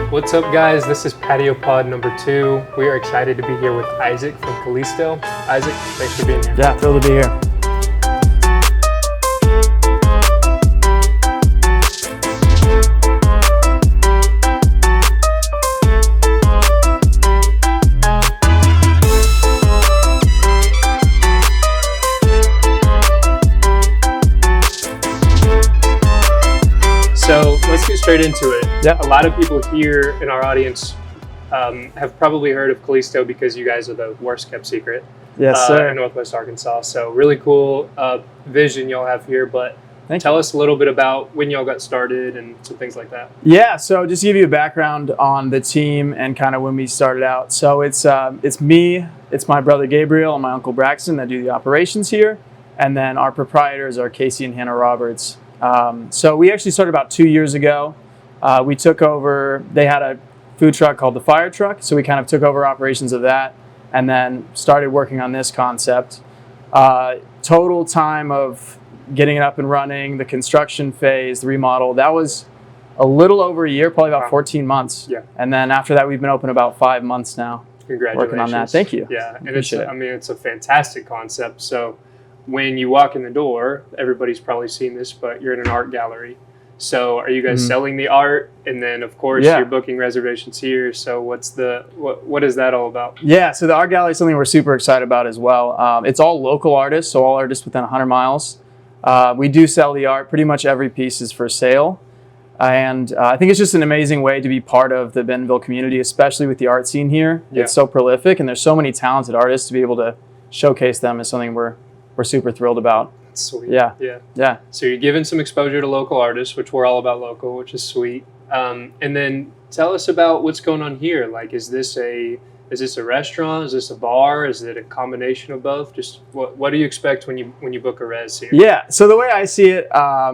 What's up, guys? This is Patio Pod number 2. We are excited to be here with Izaak from Callisto. Izaak, thanks for being here. Yeah, thrilled to be here. So let's get straight into it. Yeah. A lot of people here in our audience have probably heard of Callisto because you guys are the worst kept secret Yes, sir. in Northwest Arkansas. So really cool vision y'all have here. But tell us a little bit about when y'all got started and some things like that. Yeah, so just to give you a background on the team and kind of when we started out. So it's me, it's my brother Gabriel and my uncle Braxton that do the operations here. And then our proprietors are Casey and Hannah Roberts. So we actually started about 2 years ago. We took over, they had a food truck called the Fire Truck. So we kind of took over operations of that and then started working on this concept. Total time of getting it up and running, the construction phase, the remodel, that was a little over a year, probably about 14 months. Yeah. And then after that, we've been open about 5 months now. Congratulations. Working on that. Thank you. Yeah. And it's a fantastic concept. So when you walk in the door, everybody's probably seen this, but you're in an art gallery. So are you guys selling the art? And then of course you're booking reservations here. So what is that all about? Yeah, so the art gallery is something we're super excited about as well. It's all local artists, so all artists within 100 miles. We do sell the art. Pretty much every piece is for sale. And I think it's just an amazing way to be part of the Bentonville community, especially with the art scene here. Yeah. It's so prolific and there's so many talented artists. To be able to showcase them is something we're super thrilled about. Sweet. Yeah. So you're giving some exposure to local artists, which we're all about local, which is sweet. And then tell us about what's going on here. Like, is this a restaurant? Is this a bar? Is it a combination of both? Just what do you expect when you book a res here? Yeah. So the way I see it,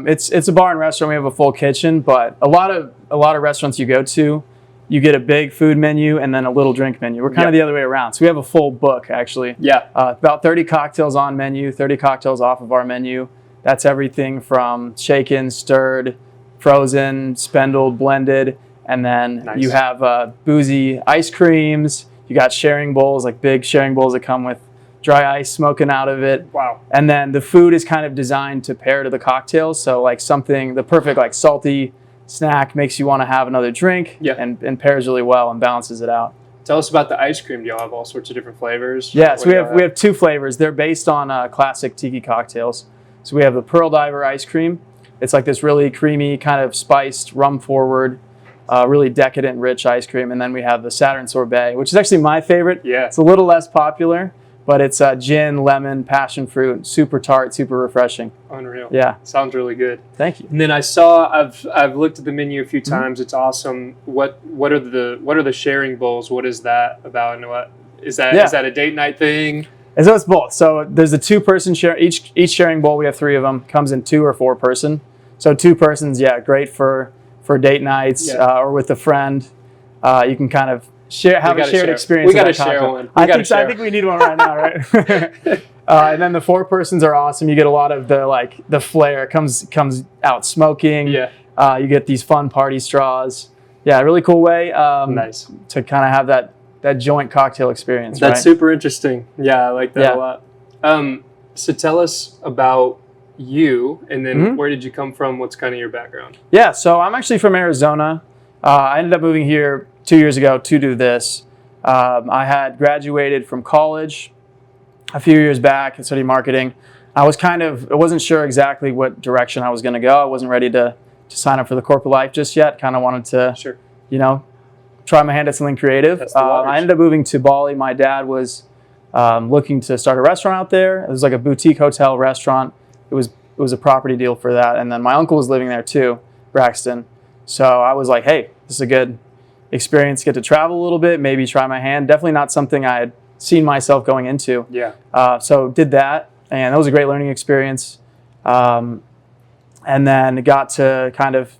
it's a bar and restaurant. We have a full kitchen, but a lot of restaurants you go to, you get a big food menu and then a little drink menu. We're kind of the other way around. So we have a full book, actually. Yeah. About 30 cocktails on menu, 30 cocktails off of our menu. That's everything from shaken, stirred, frozen, spendled, blended. And then you have boozy ice creams. You got sharing bowls, like big sharing bowls that come with dry ice smoking out of it. Wow. And then the food is kind of designed to pair to the cocktails. So like the perfect like salty snack makes you want to have another drink and pairs really well and balances it out. Tell us about the ice cream. Do y'all have all sorts of different flavors? Yeah, so we have 2 flavors. They're based on classic tiki cocktails. So we have the Pearl Diver ice cream. It's like this really creamy, kind of spiced, rum forward, really decadent, rich ice cream. And then we have the Saturn Sorbet, which is actually my favorite. Yeah. It's a little less popular, but it's gin, lemon, passion fruit, super tart, super refreshing. Unreal. Yeah. Sounds really good. Thank you. And then I've looked at the menu a few times. It's awesome. What are the sharing bowls? What is that about? And what is that? Is that a date night thing? And so it's both. So there's the 2-person share. Each sharing bowl, we have 3 of them. Comes in 2 or 4 person. So 2 persons, great for date nights or with a friend. You can kind of have a shared experience. We got to share one. I think we need one right now, right? And then the 4 persons are awesome. You get a lot of the flair. It comes out smoking. Yeah. You get these fun party straws. Yeah, really cool way to kind of have that joint cocktail experience. That's super interesting. Yeah, I like that a lot. So tell us about you, and then where did you come from? What's kind of your background? Yeah, so I'm actually from Arizona. I ended up moving here 2 years ago to do this. I had graduated from college a few years back and studied marketing. I wasn't sure exactly what direction I was going to go. I wasn't ready to sign up for the corporate life just yet. Kind of wanted to, try my hand at something creative. I ended up moving to Bali. My dad was looking to start a restaurant out there. It was like a boutique hotel restaurant. It was a property deal for that. And then my uncle was living there too, Braxton. So I was like, hey, this is a good experience, get to travel a little bit, maybe try my hand. Definitely not something I had seen myself going into. Yeah. So did that, and that was a great learning experience. And then got to kind of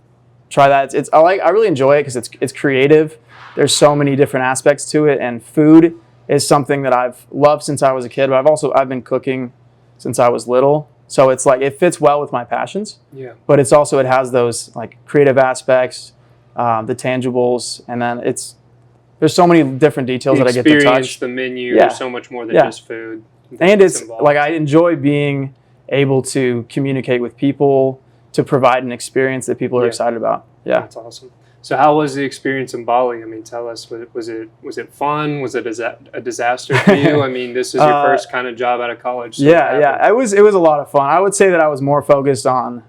try that. I really enjoy it because it's creative. There's so many different aspects to it, and food is something that I've loved since I was a kid. But I've been cooking since I was little. So it's like it fits well with my passions. Yeah. But it has those like creative aspects, the tangibles, and then there's so many different details that I get to touch. The menu, Yeah. so much more than Yeah. just food. And it's involved. like I enjoy being able to communicate with people, to provide an experience that people are Yeah. excited about. Yeah. That's awesome. So how was the experience in Bali? I mean, tell us, was it fun? Was it a disaster for you? I mean, this is your first kind of job out of college. So Yeah. It was a lot of fun. I would say that I was more focused on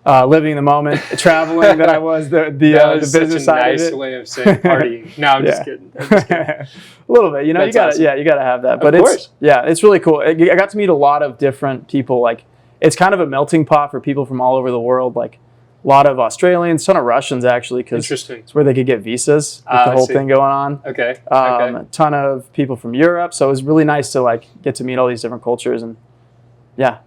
living the moment, traveling, than I was the business such a side nice of it. way of saying partying. No, I'm just kidding. I'm just kidding. A little bit, you know. That's You gotta, awesome. you gotta have that. Of But course. it's really cool. I got to meet a lot of different people. Like, it's kind of a melting pot for people from all over the world. Like, a lot of Australians, ton of Russians actually, because Interesting. it's where they could get visas with I the whole see. thing going on. Okay. A ton of people from Europe. So it was really nice to like get to meet all these different cultures, and yeah,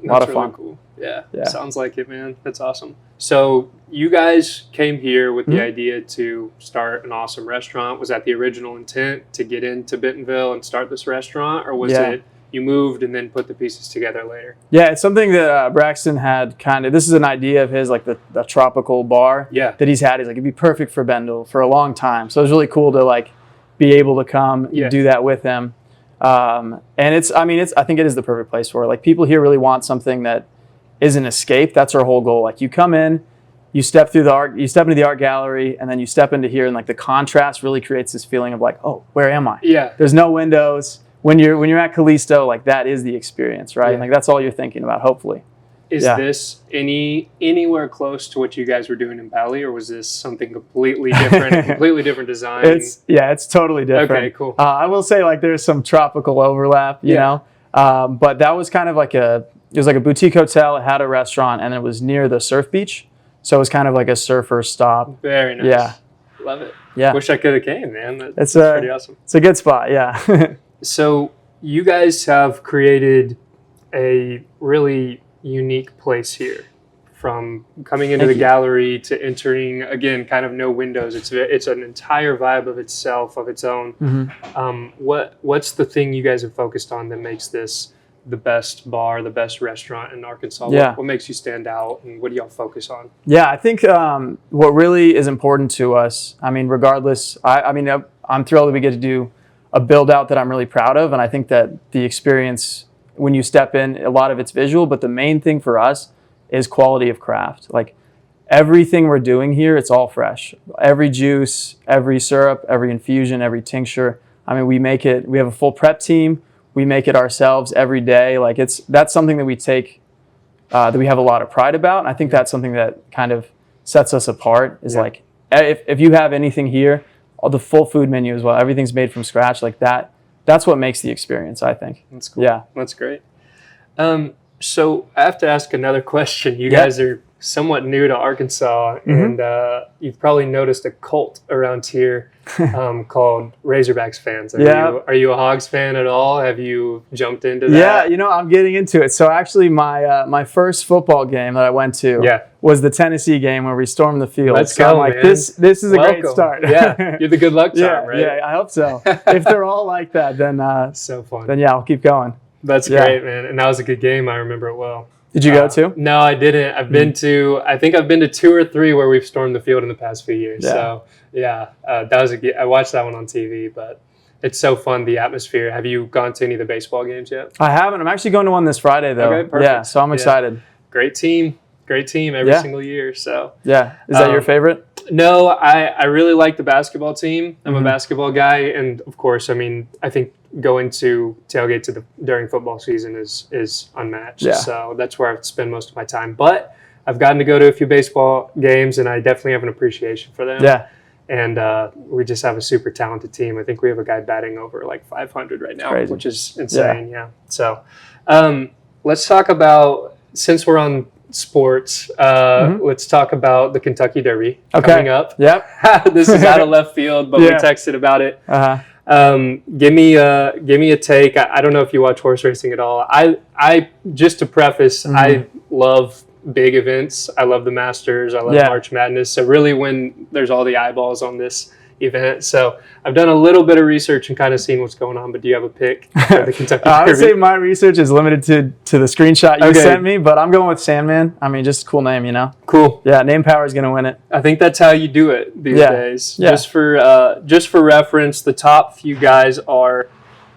a lot of really fun. Cool. Yeah. Yeah. Sounds like it, man. That's awesome. So you guys came here with the Mhm. idea to start an awesome restaurant. Was that the original intent, to get into Bentonville and start this restaurant, or was Yeah. it you moved and then put the pieces together later? Yeah, it's something that Braxton had kind of. This is an idea of his, like the tropical bar Yeah. that he's had. He's like, it'd be perfect for Bentonville for a long time. So it was really cool to like be able to come Yeah. and do that with him. And I think it is the perfect place for it. Like, people here really want something that is an escape. That's our whole goal. Like, you come in, you step into the art gallery, and then you step into here, and like the contrast really creates this feeling of like, oh, where am I? Yeah. There's no windows. When you're at Callisto, like, that is the experience, right? Yeah. And like, that's all you're thinking about, hopefully. Is Yeah. this anywhere close to what you guys were doing in Bali, or was this something completely different, a completely different design? It's totally different. Okay, cool. I will say, like, there's some tropical overlap, you know, but that was kind of like it was like a boutique hotel. It had a restaurant, and it was near the surf beach, so it was kind of like a surfer stop. Very nice. Yeah. Love it. Yeah, Wish I could have came, man. That's it's pretty awesome. It's a good spot. Yeah. So you guys have created a really unique place here, from coming into the gallery to entering, again, kind of no windows. It's an entire vibe of itself, of its own. Mm-hmm. What's the thing you guys have focused on that makes this the best bar, the best restaurant in Arkansas? Yeah. What makes you stand out, and what do y'all focus on? Yeah, I think what really is important to us, I mean, regardless, I'm thrilled that we get to do a build out that I'm really proud of. And I think that the experience, when you step in, a lot of it's visual, but the main thing for us is quality of craft. Like, everything we're doing here, it's all fresh. Every juice, every syrup, every infusion, every tincture. I mean, we have a full prep team. We make it ourselves every day. Like, that's something that we take, that we have a lot of pride about. And I think that's something that kind of sets us apart, is like, if you have anything here, all the full food menu as well, everything's made from scratch, like that. That's what makes the experience, I think. That's cool. Yeah. That's great. So I have to ask another question. You guys are somewhat new to Arkansas, and you've probably noticed a cult around here called Razorbacks fans. Are you a Hogs fan at all? Have you jumped into that? Yeah, I'm getting into it. So actually, my first football game that I went to was the Tennessee game where we stormed the field. Let's so go, I'm like, man. This is a great start. Yeah, you're the good luck charm, right? Yeah, I hope so. If they're all like that, then so fun. Then I'll keep going. That's great, man. And that was a good game. I remember it well. Did you go to? No, I didn't. I've been to 2 or 3 where we've stormed the field in the past few years. Yeah. So that was I watched that one on TV, but it's so fun, the atmosphere. Have you gone to any of the baseball games yet? I haven't. I'm actually going to one this Friday though. Okay, perfect. Yeah, so I'm excited. Great team every single year. So yeah, is that your favorite? No, I really like the basketball team. I'm Mm-hmm. a basketball guy, and of course, I mean, I think going to tailgate during football season is unmatched. Yeah. So that's where I spend most of my time. But I've gotten to go to a few baseball games, and I definitely have an appreciation for them. Yeah. And we just have a super talented team. I think we have a guy batting over like 500 right now, Crazy. which is insane. Yeah. So let's talk about, since we're on sports, let's talk about the Kentucky Derby coming up. Yep. This is out of left field, but we texted about it. Give me a take. I don't know if you watch horse racing at all. I just to preface, I love big events. I love the Masters. I love March Madness. So really, when there's all the eyeballs on this, event. So I've done a little bit of research and kind of seen what's going on. But do you have a pick for the Kentucky Derby? I would say my research is limited to the screenshot you sent me, but I'm going with Sandman. I mean, just a cool name, you know? Cool. Yeah, name power is going to win it. I think that's how you do it these days. Yeah. Just for reference, the top few guys are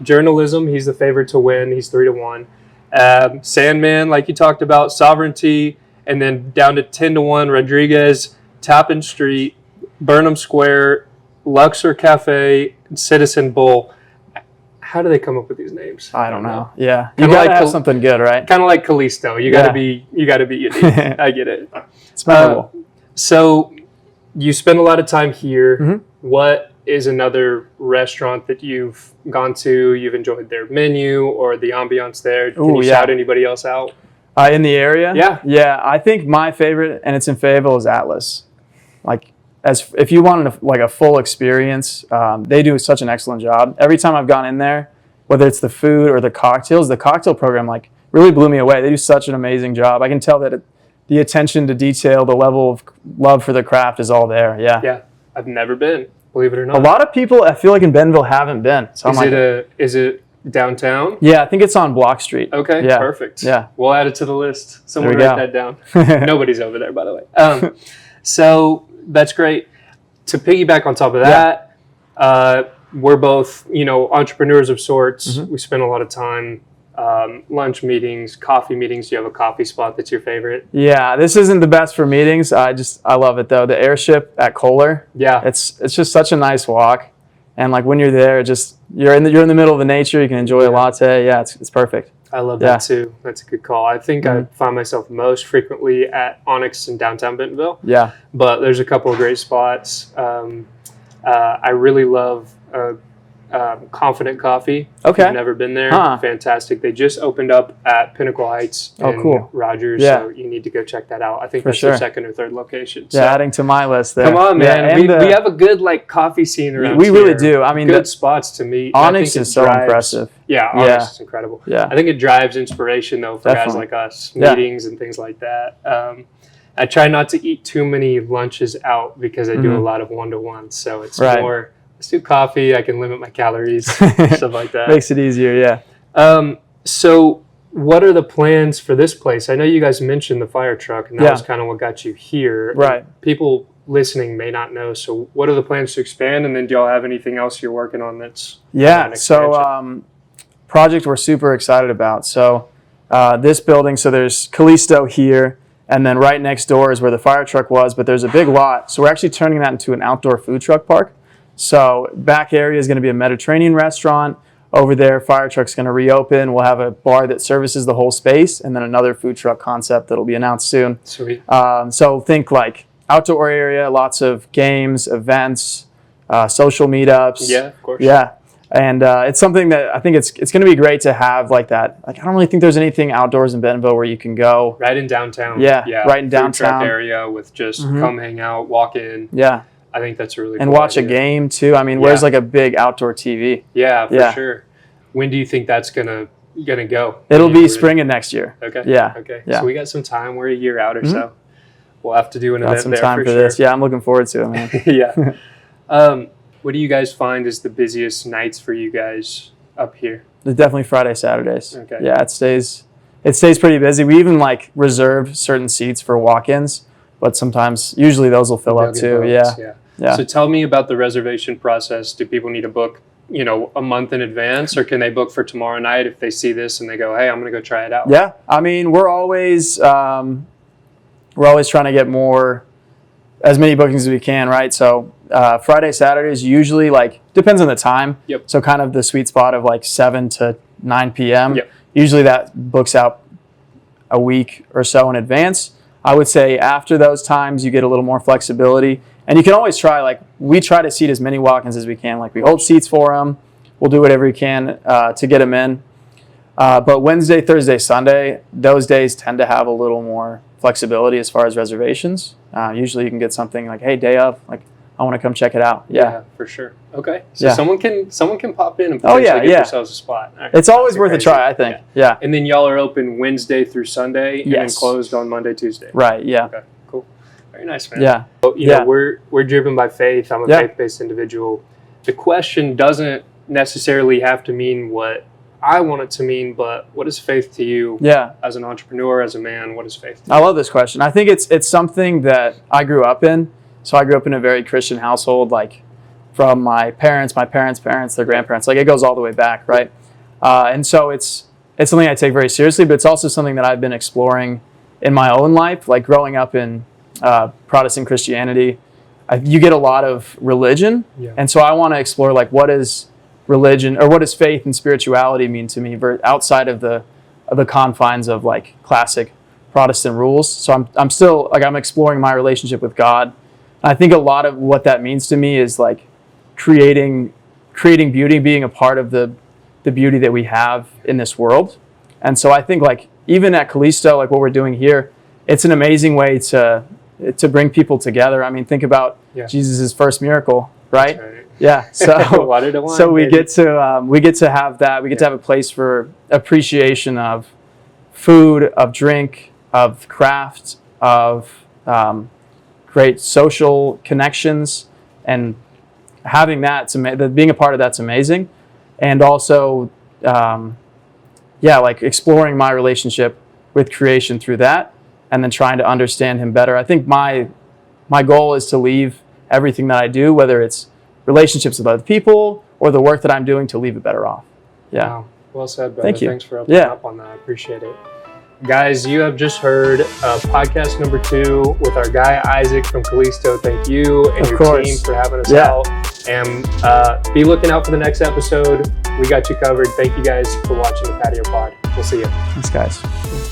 Journalism. He's the favorite to win. He's 3-1. Sandman, like you talked about, Sovereignty, and then down to 10-1, Rodriguez, Tappan Street, Burnham Square, Luxor Cafe, and Citizen Bull. How do they come up with these names? I don't know. Yeah, you Kinda gotta like have something good, right? Kind of like Callisto. You gotta be unique. I get it. It's memorable. So you spend a lot of time here. Mm-hmm. What is another restaurant that you've gone to? You've enjoyed their menu or the ambiance there? Can you shout anybody else out? In the area? Yeah. Yeah, I think my favorite, and it's in Fayetteville, is Atlas. Like, if you wanted a full experience, they do such an excellent job. Every time I've gone in there, whether it's the food or the cocktails, the cocktail program like really blew me away. They do such an amazing job. I can tell that the attention to detail, the level of love for the craft is all there. Yeah. Yeah, I've never been, believe it or not. A lot of people, I feel like in Bentonville, haven't been. So Is it downtown? Yeah, I think it's on Block Street. Okay, yeah. Perfect. Yeah. We'll add it to the list. Someone There we write that down. Nobody's over there, by the way. So that's great. To piggyback on top of that, we're both, entrepreneurs of sorts. Mm-hmm. We spend a lot of time, lunch meetings, coffee meetings. Do you have a coffee spot that's your favorite? Yeah, this isn't the best for meetings. I love it though. The airship at Kohler. Yeah. It's just such a nice walk. And like when you're there, you're in the middle of the nature. You can enjoy a latte. Yeah, it's perfect. I love that too. That's a good call. I think I find myself most frequently at Onyx in downtown Bentonville. Yeah. But there's a couple of great spots. I really love Confident Coffee. Okay. I've never been there. Huh. Fantastic. They just opened up at Pinnacle Heights in cool. Rogers, Yeah. so you need to go check that out. I think For that's sure. their second or third location. Yeah, So, adding to my list there. come on, man. Yeah, We have a good coffee scene around we here. really do. I mean, good spots to meet. Onyx is so impressive. Yeah, Onyx is incredible. Yeah. I think it drives inspiration, though, for guys Definitely. like us, Yeah. meetings and things like that. I try not to eat too many lunches out because I do a lot of one-to-ones. So it's more, let's do coffee. I can limit my calories, stuff like that. Makes it easier, yeah. So what are the plans for this place? I know you guys mentioned the fire truck, and that was kind of what got you here. Right. People listening may not know. So what are the plans to expand? And then do y'all have anything else you're working on that's Yeah, so project we're super excited about. So this building, so there's Callisto here, and then right next door is where the fire truck was, but there's a big lot. So we're actually turning that into an outdoor food truck park. So back area is going to be a Mediterranean restaurant. Over there, fire truck's going to reopen. We'll have a bar that services the whole space, and then another food truck concept that'll be announced soon. Sweet. So think like outdoor area, lots of games, events, social meetups. Yeah, of course. Yeah. And it's something that I think it's going to be great to have like that. Like, I don't really think there's anything outdoors in Bentonville where you can go. Right in downtown. Yeah, right in Food downtown. truck area with just come hang out, walk in. Yeah. I think that's a really And cool watch idea. a game too. I mean, where's like a big outdoor TV? Yeah, for sure. When do you think that's gonna go? It'll be spring of next year. Okay. Yeah. Okay. Yeah. So we got some time. We're a year out or so. We'll have to do an Got event some there time for sure. this. Yeah, I'm looking forward to it, man. Yeah. What do you guys find is the busiest nights for you guys up here? It's definitely Friday, Saturdays. Okay. Yeah, it stays pretty busy. We even like reserve certain seats for walk-ins, but usually those will fill up too. Yeah. So tell me about the reservation process. Do people need to book, a month in advance, or can they book for tomorrow night if they see this and they go, hey, I'm going to go try it out? Yeah. I mean, we're always trying to get as many bookings as we can, right? So Friday, Saturdays usually depends on the time. Yep. So kind of the sweet spot of 7 to 9 p.m. Yep. Usually that books out a week or so in advance. I would say after those times you get a little more flexibility. And you can always try, we try to seat as many walk-ins as we can. We hold seats for them. We'll do whatever we can to get them in. But Wednesday, Thursday, Sunday, those days tend to have a little more flexibility as far as reservations. Usually you can get something like, hey, day of, I want to come check it out. Yeah, for sure. Okay. So someone can pop in and potentially get themselves a spot. All right. It's always worth a try, I think. Yeah. And then y'all are open Wednesday through Sunday and then closed on Monday, Tuesday. Right, yeah. Okay, cool. Very nice, man. Yeah. You know, we're driven by faith. I'm a faith-based individual. The question doesn't necessarily have to mean what I want it to mean, but what is faith to you? As an entrepreneur, as a man, what is faith to you? I love this question. I think it's something that I grew up in. So I grew up in a very Christian household, like from my parents, their grandparents, like it goes all the way back, right? And so it's something I take very seriously, but it's also something that I've been exploring in my own life, like growing up in Protestant Christianity. You get a lot of religion, and so I want to explore like what is religion, or what does faith and spirituality mean to me outside of the confines of like classic Protestant rules. So I'm still like, I'm exploring my relationship with God. And I think a lot of what that means to me is like creating beauty, being a part of the beauty that we have in this world. And so I think like even at Callisto, like what we're doing here, it's an amazing way to bring people together. I mean, think about Jesus' first miracle, right? That's right. Yeah. So Water to wine, so we baby. get to have that. We get to have a place for appreciation of food, of drink, of craft, of great social connections, and having that being a part of that's amazing. And also, like exploring my relationship with creation through that, and then trying to understand him better. I think my goal is to leave everything that I do, whether it's relationships with other people or the work that I'm doing, to leave it better off. Yeah. Wow. Well said, brother. Thank you. Thanks for opening up on that. I appreciate it. Guys, you have just heard podcast number 2 with our guy Izaak from Callisto. Thank you and your team for having us out. And be looking out for the next episode. We got you covered. Thank you guys for watching the Patio Pod. We'll see you. Thanks, guys.